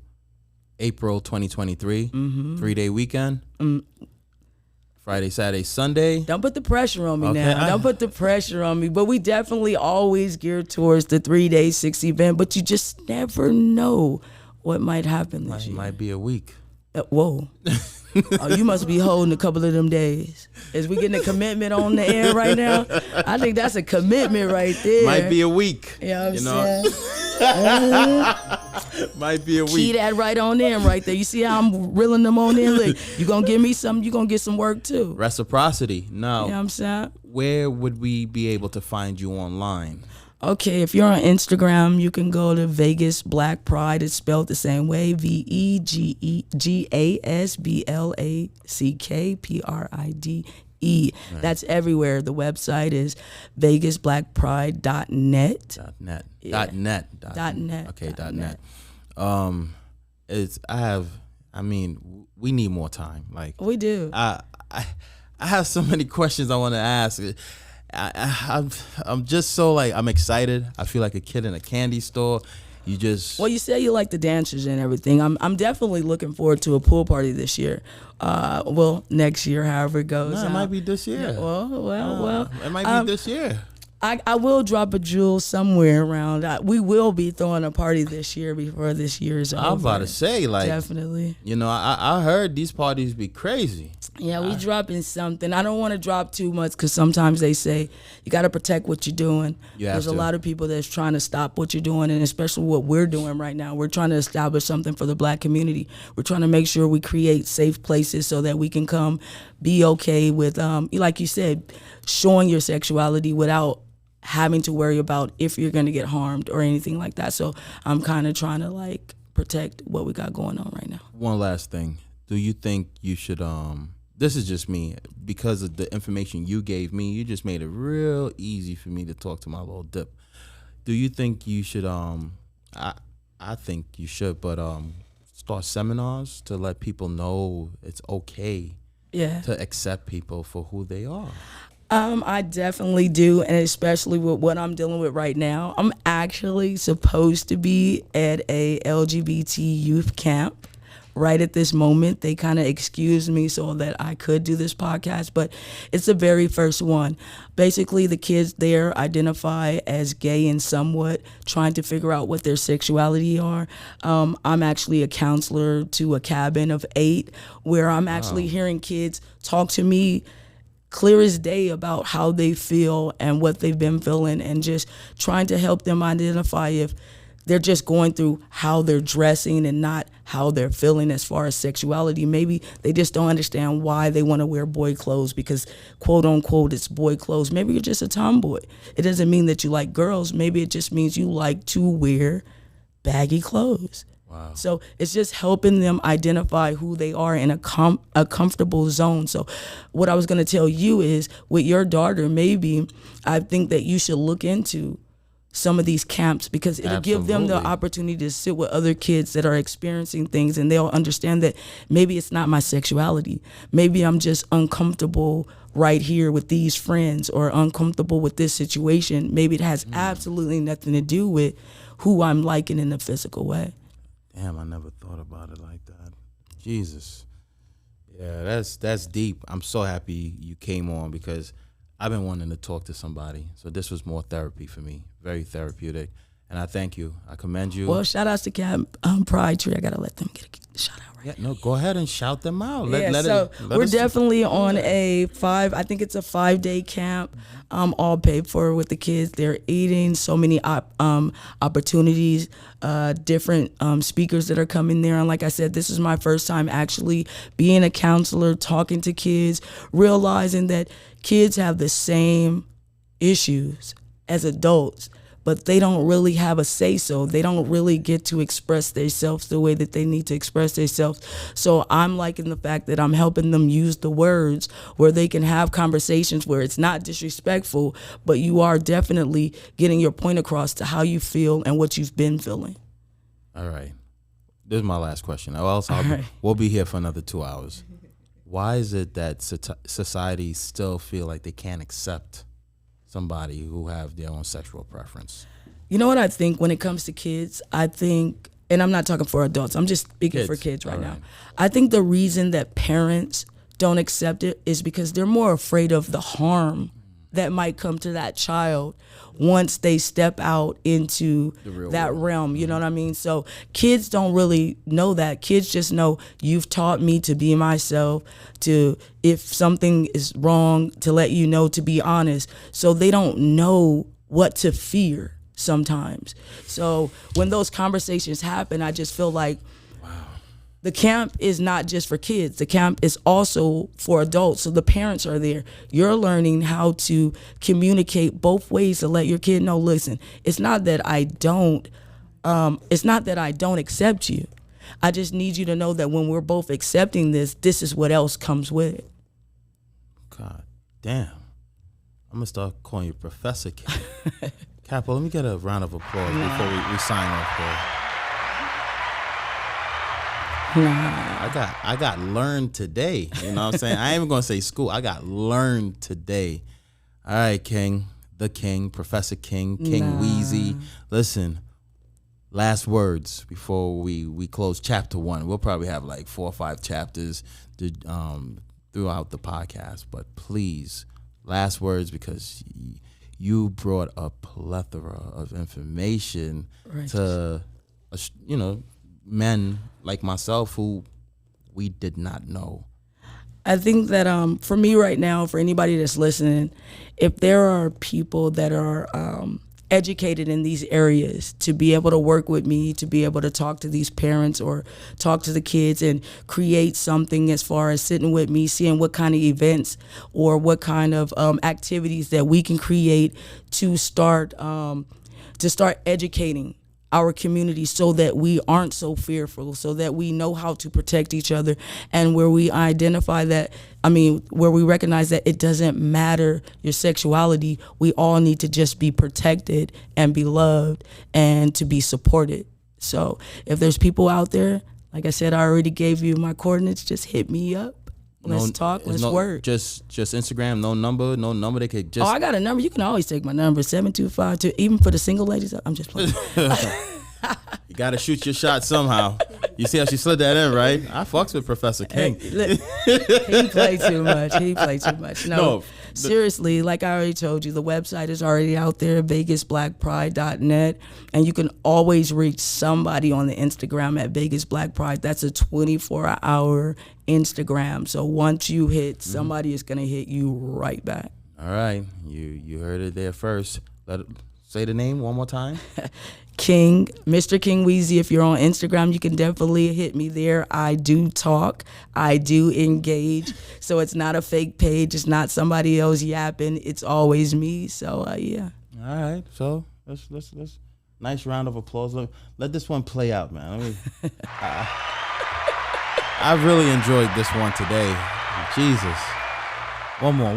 April 2023, 3-day weekend. Friday, Saturday, Sunday. Don't put the pressure on me now. Don't put the pressure on me. But we definitely always geared towards the 3-day, 6 event. But you just never know what might happen this year. Might be a week. Whoa. Oh, you must be holding a couple of them days. Is we getting a commitment on the air right now? I think that's a commitment right there. Might be a week. You know what I'm saying? Might be a week. Key that right on in right there. You see how I'm reeling them on in? Look, you gonna give me some, you gonna get some work too. Reciprocity. Now, you know what I'm saying? Where would we be able to find you online? Okay, if you're on Instagram, you can go to Vegas Black Pride. It's spelled the same way, VEGASBLACKPRIDE. Right. That's everywhere. The website is vegasblackpride.net. .net. Yeah. .net. .net. Okay, .net. We need more time. Like we do. I have so many questions I want to ask. I'm just so like I'm excited. I feel like a kid in a candy store. Well, you say you like the dancers and everything. I'm definitely looking forward to a pool party this year. Next year, however it goes. No, it might be this year. Yeah, well. It might be this year. I will drop a jewel somewhere around. We will be throwing a party this year before this year is over. I'm about to say, like, definitely. I heard these parties be crazy. Yeah, we dropping something. I don't want to drop too much because sometimes they say you got to protect what you're doing. There's a lot of people that's trying to stop what you're doing, and especially what we're doing right now. We're trying to establish something for the Black community. We're trying to make sure we create safe places so that we can come be okay with, like you said, showing your sexuality without having to worry about if you're going to get harmed or anything like that. So I'm kind of trying to like protect what we got going on right now. One last thing. Do you think you should, this is just me, because of the information you gave me, you just made it real easy for me to talk to my little dip. Do you think you should, I think you should, but start seminars to let people know it's okay Yeah. to accept people for who they are? I definitely do, and especially with what I'm dealing with right now. I'm actually supposed to be at a LGBT youth camp right at this moment. They kind of excused me so that I could do this podcast, but it's the very first one. Basically, the kids there identify as gay and somewhat trying to figure out what their sexuality are. I'm actually a counselor to a cabin of 8 where I'm actually hearing kids talk to me clear as day about how they feel and what they've been feeling, and just trying to help them identify if they're just going through how they're dressing and not how they're feeling as far as sexuality. Maybe they just don't understand why they want to wear boy clothes because, quote unquote, it's boy clothes. Maybe you're just a tomboy. It doesn't mean that you like girls. Maybe it just means you like to wear baggy clothes. Wow. So it's just helping them identify who they are in a comfortable zone. So what I was going to tell you is, with your daughter, maybe I think that you should look into some of these camps, because it'll give them the Absolutely. opportunity to sit with other kids that are experiencing things, and they'll understand that maybe it's not my sexuality. Maybe I'm just uncomfortable right here with these friends, or uncomfortable with this situation. Maybe it has absolutely nothing to do with who I'm liking in a physical way. Damn, I never thought about it like that. Jesus. Yeah, that's deep. I'm so happy you came on, because I've been wanting to talk to somebody. So this was more therapy for me. Very therapeutic. And I thank you. I commend you. Well, shout outs to Camp Pride Tree. I got to let them get a shout out right. Yeah, no, go ahead and shout them out. We're definitely on I think it's a 5-day camp, all paid for with the kids. They're eating, so many opportunities, different speakers that are coming there. And like I said, this is my first time actually being a counselor, talking to kids, realizing that kids have the same issues as adults, but they don't really have a say-so. They don't really get to express themselves the way that they need to express themselves. So I'm liking the fact that I'm helping them use the words where they can have conversations where it's not disrespectful, but you are definitely getting your point across to how you feel and what you've been feeling. All right. This is my last question. We'll be here for another 2 hours. Why is it that society still feel like they can't accept somebody who have their own sexual preference? You know what I think when it comes to kids? I think, and I'm not talking for adults, I'm just speaking for kids right now. I think the reason that parents don't accept it is because they're more afraid of the harm that might come to that child once they step out into that realm. You know what I mean? So kids don't really know that. Kids just know, you've taught me to be myself, to, if something is wrong, to let you know, to be honest. So they don't know what to fear sometimes. So when those conversations happen, I just feel like, the camp is not just for kids. The camp is also for adults. So the parents are there. You're learning how to communicate both ways to let your kid know, listen, it's not that I don't accept you. I just need you to know that when we're both accepting this is what else comes with it. God damn. I'm gonna start calling you Professor K. Capo, let me get a round of applause before we sign off here. I got learned today. You know what I'm saying? I ain't even gonna say school. I got learned today. All right, King, the King, Professor King, Wheezy. Listen, last words before we close chapter 1. We'll probably have like 4 or 5 chapters throughout the podcast. But please, last words, because you brought a plethora of information to, men like myself who we did not know. I think that for me right now, for anybody that's listening, if there are people that are educated in these areas to be able to work with me, to be able to talk to these parents or talk to the kids and create something as far as sitting with me, seeing what kind of events or what kind of activities that we can create to start educating our community so that we aren't so fearful, so that we know how to protect each other, and where we identify that, where we recognize that it doesn't matter your sexuality, we all need to just be protected and be loved and to be supported. So if there's people out there, like I said, I already gave you my coordinates, just hit me up. Let's talk. Let's work. Just Instagram. No number. They could just. Oh, I got a number. You can always take my number 725. Even for the single ladies. I'm just playing. You gotta shoot your shot somehow. You see how she slid that in, right? I fucks with Professor King. He played too much. No, seriously, like I already told you, the website is already out there, VegasBlackPride.net, and you can always reach somebody on the Instagram at Vegas Black Pride. That's a 24-hour Instagram. So once you hit, somebody is gonna hit you right back. All right, you heard it there first. Say the name one more time. King, Mr. King Wheezy. If you're on Instagram, you can definitely hit me there. I do talk. I do engage. So it's not a fake page. It's not somebody else yapping. It's always me. So, yeah. All right. So let's nice round of applause. Let this one play out, man. I really enjoyed this one today. Jesus. One more.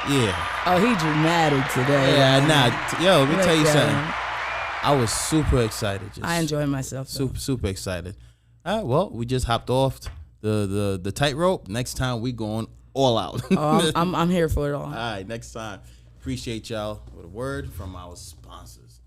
Yeah. Oh, he dramatic today. Yeah, yo, let me tell you something. I was super excited. I enjoyed myself. Super excited. All right, well, we just hopped off the tightrope. Next time we going all out. Oh, I'm here for it all. All right, next time. Appreciate y'all with a word from our sponsors.